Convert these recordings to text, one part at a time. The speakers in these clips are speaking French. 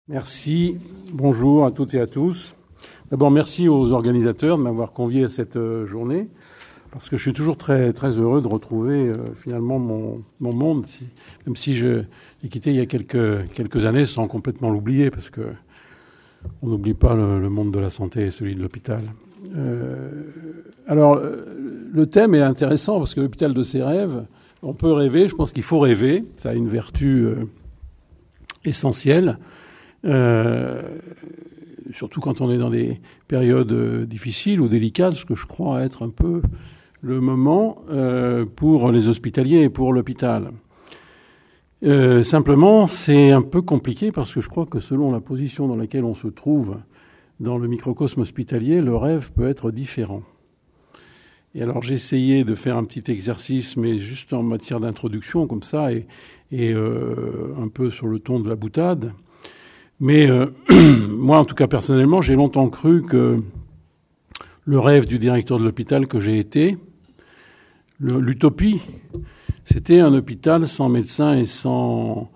Merci. Bonjour à toutes et à tous. D'abord, merci aux organisateurs de m'avoir convié à cette journée, parce que je suis toujours très, très heureux de retrouver finalement mon monde, même si je l'ai quitté il y a quelques années sans complètement l'oublier, parce que on n'oublie pas le monde de la santé et celui de l'hôpital. Alors, le thème est intéressant, parce que l'hôpital de ses rêves, on peut rêver, je pense qu'il faut rêver, ça a une vertu essentielle. Surtout quand on est dans des périodes difficiles ou délicates, ce que je crois être un peu le moment pour les hospitaliers et pour l'hôpital. Simplement, c'est un peu compliqué parce que je crois que selon la position dans laquelle on se trouve dans le microcosme hospitalier, le rêve peut être différent. Et alors j'ai essayé de faire un petit exercice, mais juste en matière d'introduction, comme ça, et un peu sur le ton de la boutade. Mais moi, en tout cas personnellement, j'ai longtemps cru que le rêve du directeur de l'hôpital que j'ai été, l'utopie, c'était un hôpital sans médecins et sans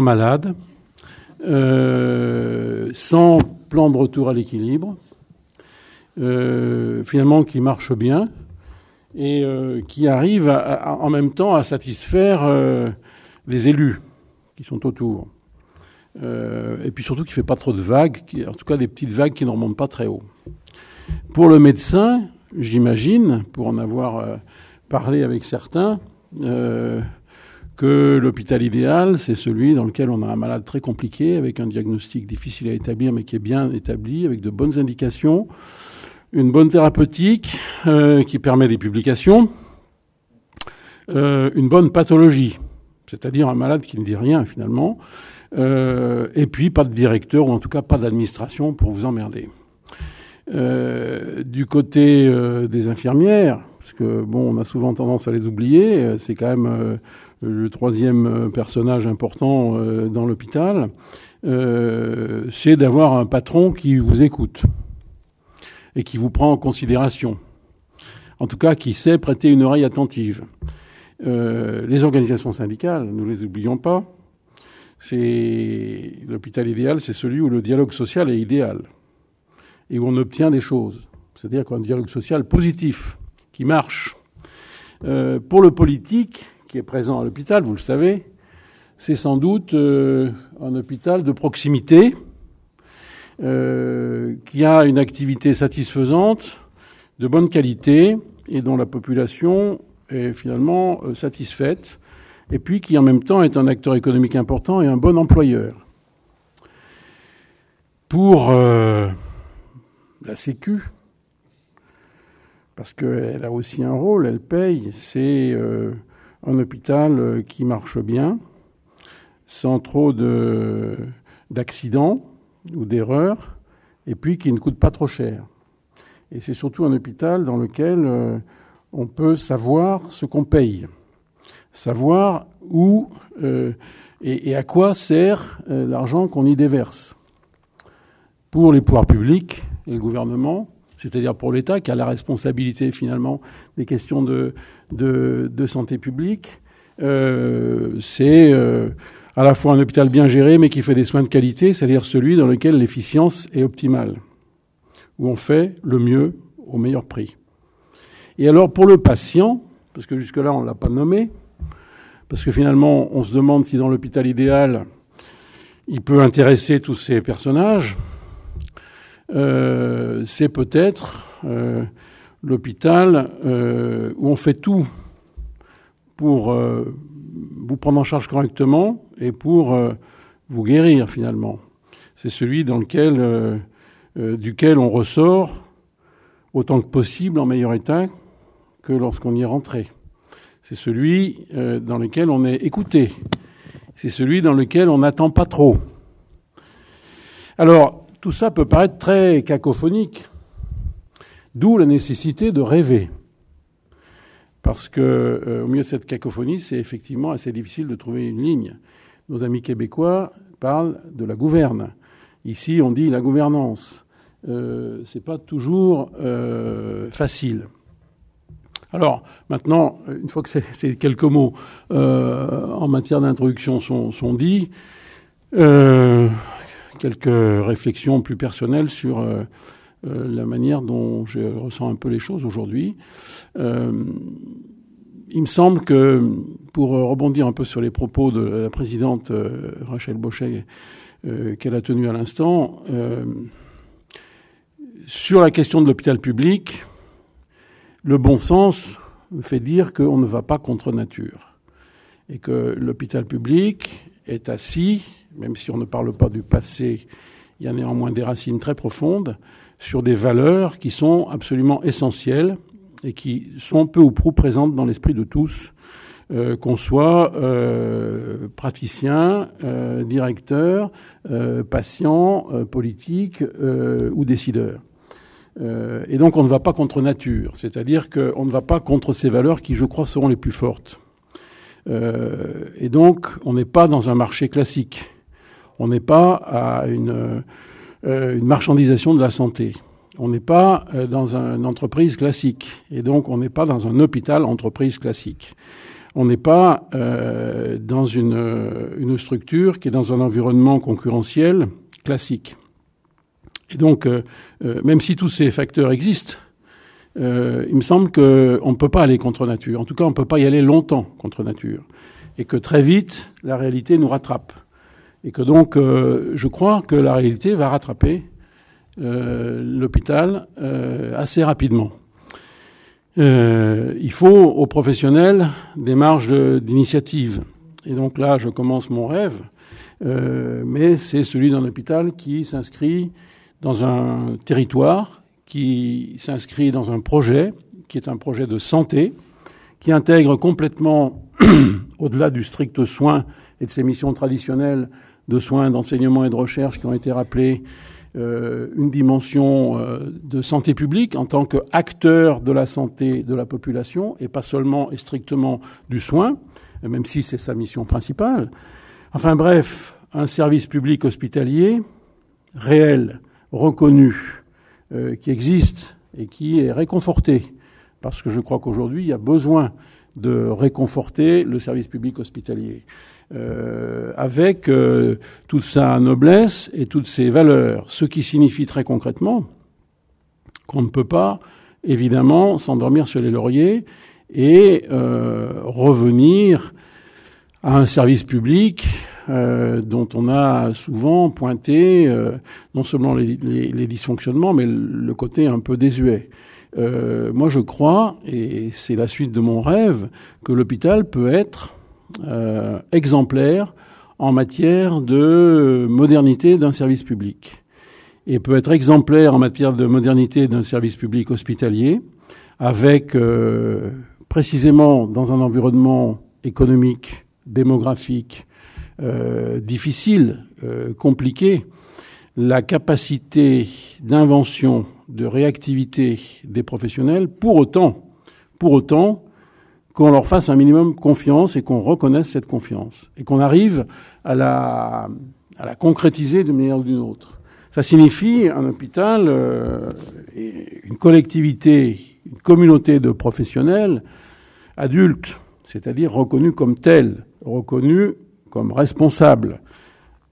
malades, sans plan de retour à l'équilibre, finalement qui marche bien et qui arrive en même temps à satisfaire les élus qui sont autour. Et puis surtout qu'il ne fait pas trop de vagues, en tout cas des petites vagues qui ne remontent pas très haut. Pour le médecin, j'imagine, pour en avoir parlé avec certains, que l'hôpital idéal, c'est celui dans lequel on a un malade très compliqué, avec un diagnostic difficile à établir, mais qui est bien établi, avec de bonnes indications, une bonne thérapeutique qui permet des publications, une bonne pathologie, c'est-à-dire un malade qui ne dit rien finalement, et puis pas de directeur, ou en tout cas pas d'administration pour vous emmerder. Du côté des infirmières, parce que bon, on a souvent tendance à les oublier, c'est quand même le troisième personnage important dans l'hôpital, c'est d'avoir un patron qui vous écoute et qui vous prend en considération. En tout cas, qui sait prêter une oreille attentive. Les organisations syndicales, nous les oublions pas, c'est l'hôpital idéal, c'est celui où le dialogue social est idéal et où on obtient des choses. C'est-à-dire qu'on a un dialogue social positif qui marche. Pour le politique qui est présent à l'hôpital, vous le savez, c'est sans doute un hôpital de proximité qui a une activité satisfaisante, de bonne qualité et dont la population est finalement satisfaite. Et puis qui en même temps est un acteur économique important et un bon employeur. Pour la Sécu, parce qu'elle a aussi un rôle, elle paye, c'est un hôpital qui marche bien, sans trop d'accidents ou d'erreurs, et puis qui ne coûte pas trop cher. Et c'est surtout un hôpital dans lequel on peut savoir ce qu'on paye. Savoir où et à quoi sert l'argent qu'on y déverse. Pour les pouvoirs publics et le gouvernement, c'est-à-dire pour l'État qui a la responsabilité finalement des questions de santé publique, c'est à la fois un hôpital bien géré mais qui fait des soins de qualité, c'est-à-dire celui dans lequel l'efficience est optimale, où on fait le mieux au meilleur prix. Et alors pour le patient, parce que jusque-là on ne l'a pas nommé, parce que finalement, on se demande si dans l'hôpital idéal, il peut intéresser tous ces personnages. C'est peut-être l'hôpital où on fait tout pour vous prendre en charge correctement et pour vous guérir finalement. C'est celui dans lequel, duquel on ressort autant que possible en meilleur état que lorsqu'on y est rentré. C'est celui dans lequel on est écouté. C'est celui dans lequel on n'attend pas trop. Alors, tout ça peut paraître très cacophonique, d'où la nécessité de rêver. Parce que au milieu de cette cacophonie, c'est effectivement assez difficile de trouver une ligne. Nos amis québécois parlent de la gouverne. Ici, on dit la gouvernance. C'est pas toujours facile. Alors, maintenant, une fois que ces quelques mots en matière d'introduction sont dits, quelques réflexions plus personnelles sur la manière dont je ressens un peu les choses aujourd'hui. Il me semble que, pour rebondir un peu sur les propos de la présidente Rachel Bochet qu'elle a tenus à l'instant, sur la question de l'hôpital public, le bon sens fait dire qu'on ne va pas contre nature et que l'hôpital public est assis, même si on ne parle pas du passé, il y a néanmoins des racines très profondes, sur des valeurs qui sont absolument essentielles et qui sont peu ou prou présentes dans l'esprit de tous, qu'on soit praticien, directeur, patient, politique ou décideur. Et donc on ne va pas contre nature, c'est-à-dire qu'on ne va pas contre ces valeurs qui, je crois, seront les plus fortes. Et donc on n'est pas dans un marché classique, on n'est pas à une marchandisation de la santé. On n'est pas dans une entreprise classique. Et donc, on n'est pas dans un hôpital entreprise classique. On n'est pas dans une structure qui est dans un environnement concurrentiel classique. Et donc, même si tous ces facteurs existent, il me semble qu'on ne peut pas aller contre nature. En tout cas, on ne peut pas y aller longtemps contre nature. Et que très vite, la réalité nous rattrape. Et que donc, je crois que la réalité va rattraper l'hôpital assez rapidement. Il faut aux professionnels des marges d'initiative. Et donc là, je commence mon rêve, mais c'est celui d'un hôpital qui s'inscrit dans un territoire, qui s'inscrit dans un projet, qui est un projet de santé, qui intègre complètement, au-delà du strict soin et de ses missions traditionnelles de soins, d'enseignement et de recherche qui ont été rappelées, une dimension de santé publique en tant qu'acteur de la santé de la population et pas seulement et strictement du soin, même si c'est sa mission principale. Enfin bref, un service public hospitalier réel, reconnu, qui existe et qui est réconforté. Parce que je crois qu'aujourd'hui, il y a besoin de réconforter le service public hospitalier. Avec toute sa noblesse et toutes ses valeurs, ce qui signifie très concrètement qu'on ne peut pas, évidemment, s'endormir sur les lauriers et revenir à un service public dont on a souvent pointé non seulement les dysfonctionnements, mais le côté un peu désuet. Moi, je crois, et c'est la suite de mon rêve, que l'hôpital peut être exemplaire en matière de modernité d'un service public et peut être exemplaire en matière de modernité d'un service public hospitalier avec précisément dans un environnement économique, démographique difficile, compliqué, la capacité d'invention, de réactivité des professionnels pour autant qu'on leur fasse un minimum confiance et qu'on reconnaisse cette confiance et qu'on arrive à la concrétiser d'une manière ou d'une autre. Ça signifie un hôpital, une collectivité, une communauté de professionnels adultes, c'est-à-dire reconnus comme tels, reconnus comme responsables,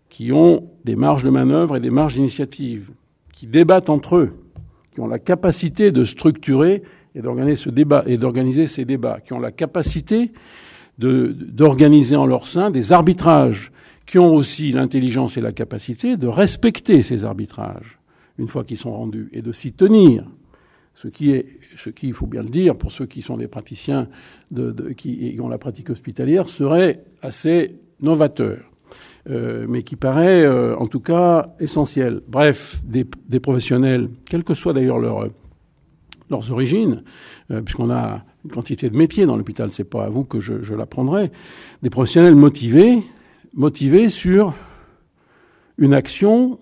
qui ont des marges de manœuvre et des marges d'initiative, qui débattent entre eux, qui ont la capacité de structurer et d'organiser ces débats, qui ont la capacité d'organiser en leur sein des arbitrages, qui ont aussi l'intelligence et la capacité de respecter ces arbitrages, une fois qu'ils sont rendus, et de s'y tenir. Ce qui, il faut bien le dire, pour ceux qui sont des praticiens qui ont la pratique hospitalière, serait assez novateur, mais qui paraît en tout cas essentiel. Bref, des professionnels, quelles que soient d'ailleurs leurs origines, puisqu'on a une quantité de métiers dans l'hôpital, c'est pas à vous que je l'apprendrai, des professionnels motivés sur une action,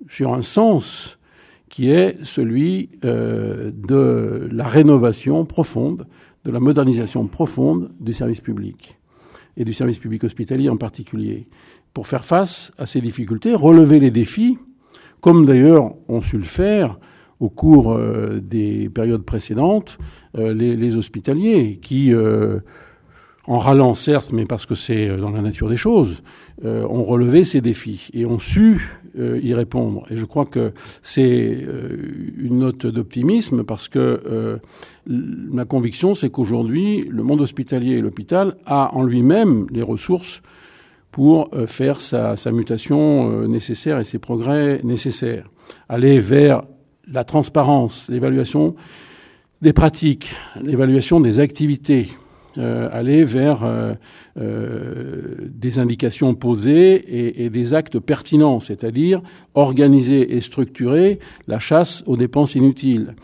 sur un sens qui est celui de la rénovation profonde, de la modernisation profonde du service public, et du service public hospitalier en particulier, pour faire face à ces difficultés, relever les défis, comme d'ailleurs ont su le faire au cours des périodes précédentes, les hospitaliers qui, en râlant certes, mais parce que c'est dans la nature des choses, ont relevé ces défis et ont su y répondre. Et je crois que c'est une note d'optimisme parce que ma conviction, c'est qu'aujourd'hui, le monde hospitalier et l'hôpital a en lui-même les ressources pour faire sa mutation nécessaire et ses progrès nécessaires. Aller vers la transparence, l'évaluation des pratiques, l'évaluation des activités, aller vers des indications posées et des actes pertinents, c'est-à-dire organiser et structurer la chasse aux dépenses inutiles,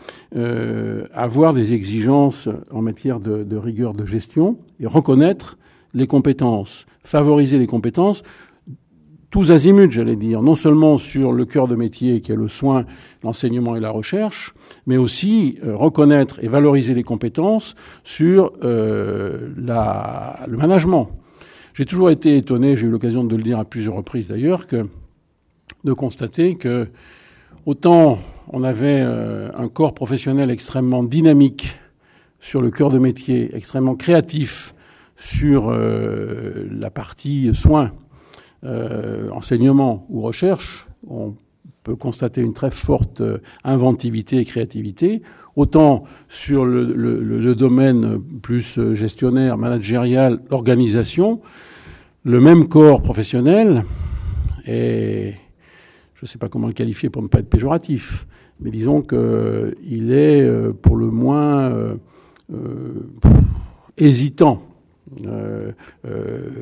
avoir des exigences en matière de rigueur de gestion et reconnaître les compétences, favoriser les compétences, tous azimuts, j'allais dire, non seulement sur le cœur de métier qui est le soin, l'enseignement et la recherche, mais aussi reconnaître et valoriser les compétences sur le management. J'ai toujours été étonné, j'ai eu l'occasion de le dire à plusieurs reprises d'ailleurs, de constater que autant on avait un corps professionnel extrêmement dynamique sur le cœur de métier, extrêmement créatif sur la partie soins, enseignement ou recherche, on peut constater une très forte inventivité et créativité, autant sur le domaine plus gestionnaire, managérial, l'organisation, le même corps professionnel, et je ne sais pas comment le qualifier pour ne pas être péjoratif, mais disons qu'il est pour le moins hésitant,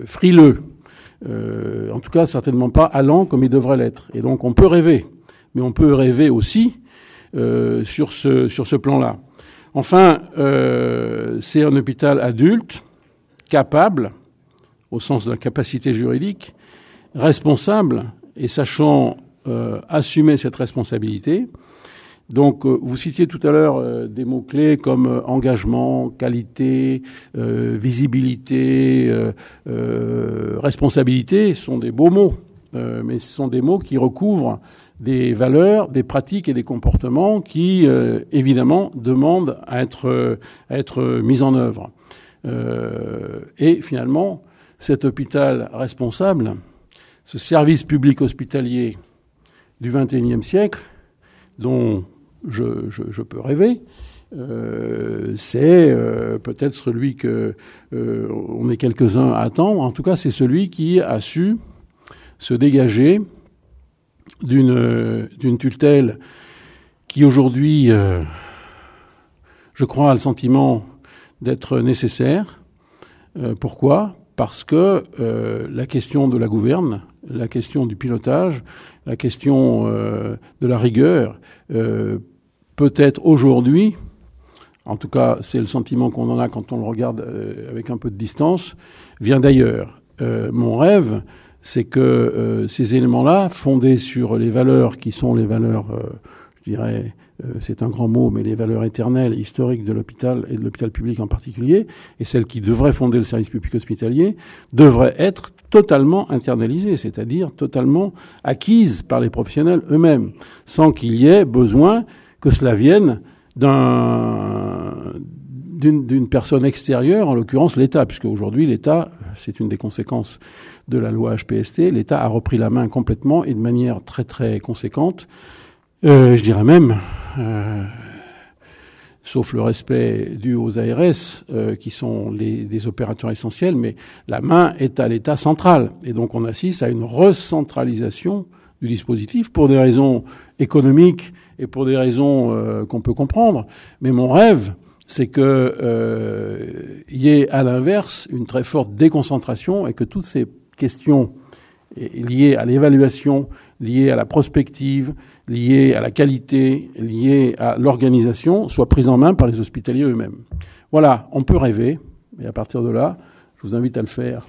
frileux, en tout cas certainement pas allant comme il devrait l'être. Et donc on peut rêver, mais on peut rêver aussi sur ce plan-là. Enfin, c'est un hôpital adulte, capable, au sens de la capacité juridique, responsable et sachant assumer cette responsabilité. Donc, vous citiez tout à l'heure des mots-clés comme engagement, qualité, visibilité, responsabilité. Ce sont des beaux mots, mais ce sont des mots qui recouvrent des valeurs, des pratiques et des comportements qui, évidemment, demandent à être mis en œuvre. Et finalement, cet hôpital responsable, ce service public hospitalier du XXIe siècle, dont je peux rêver, c'est peut-être celui que on est quelques-uns à attendre. En tout cas, c'est celui qui a su se dégager d'une tutelle qui aujourd'hui, je crois, a le sentiment d'être nécessaire. Pourquoi ? Parce que la question de la gouverne, la question du pilotage, la question de la rigueur, peut-être aujourd'hui, en tout cas c'est le sentiment qu'on en a quand on le regarde avec un peu de distance, vient d'ailleurs. Mon rêve, c'est que ces éléments-là, fondés sur les valeurs qui sont les valeurs, je dirais, c'est un grand mot, mais les valeurs éternelles, historiques de l'hôpital et de l'hôpital public en particulier, et celles qui devraient fonder le service public hospitalier, devraient être totalement internalisées, c'est-à-dire totalement acquises par les professionnels eux-mêmes, sans qu'il y ait besoin que cela vienne d'une personne extérieure, en l'occurrence l'État, puisque aujourd'hui l'État, c'est une des conséquences de la loi HPST, l'État a repris la main complètement et de manière très très conséquente. Je dirais même, sauf le respect dû aux ARS, qui sont des opérateurs essentiels, mais la main est à l'État central. Et donc on assiste à une recentralisation du dispositif pour des raisons économiques et pour des raisons qu'on peut comprendre. Mais mon rêve, c'est que y ait à l'inverse une très forte déconcentration et que toutes ces questions liées à l'évaluation, liées à la prospective, liées à la qualité, liées à l'organisation, soient prises en main par les hospitaliers eux-mêmes. Voilà, on peut rêver, et à partir de là, je vous invite à le faire.